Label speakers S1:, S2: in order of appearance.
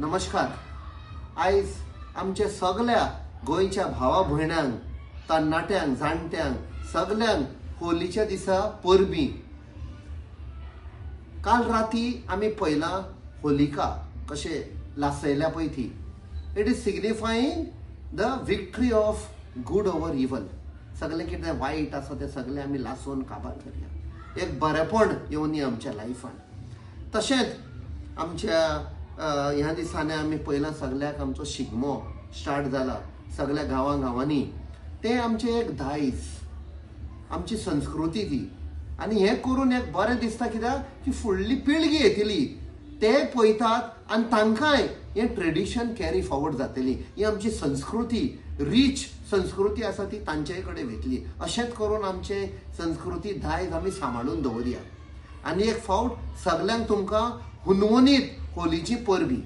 S1: नमस्कार. आयज आमच्या सगळ्या गोयच्या भावा भयणांक, तरणाट्यांक, जाणट्यांक सगळ्यांक होलीच्या दिसा परबी. काल राती आमी पळयला होलिका कशे लासयल्या पळय ती. It is signifying the victory of good over evil. सगळें कितें वायट आसा तें सगळें आमी लासून काबार करया. एक बरेपण येवन आमच्या लायफान. तशेंच आमच्या ह्या दिसांनी आमी पळयलां सगळ्याक आमचो शिगमो स्टार्ट जाला सगळ्या गांवांनी. ते आमचे एक दायज, आमची संस्कृती ती. आनी हें करून एक बरें दिसता कित्याक की फुडली पिळगी येतली ते पळयतात आनी तांकांय हें ट्रेडिशन कॅरी फॉवर्ड जातली. ही आमची संस्कृती, रीच संस्कृती आसा ती तांचे कडेन वयतली. अशेंच करून आमचे संस्कृती दायज आमी सांबाळून दवरया. आनी एक फावट सगळ्यांक तुमकां हुनहुनीत होलीची परबी.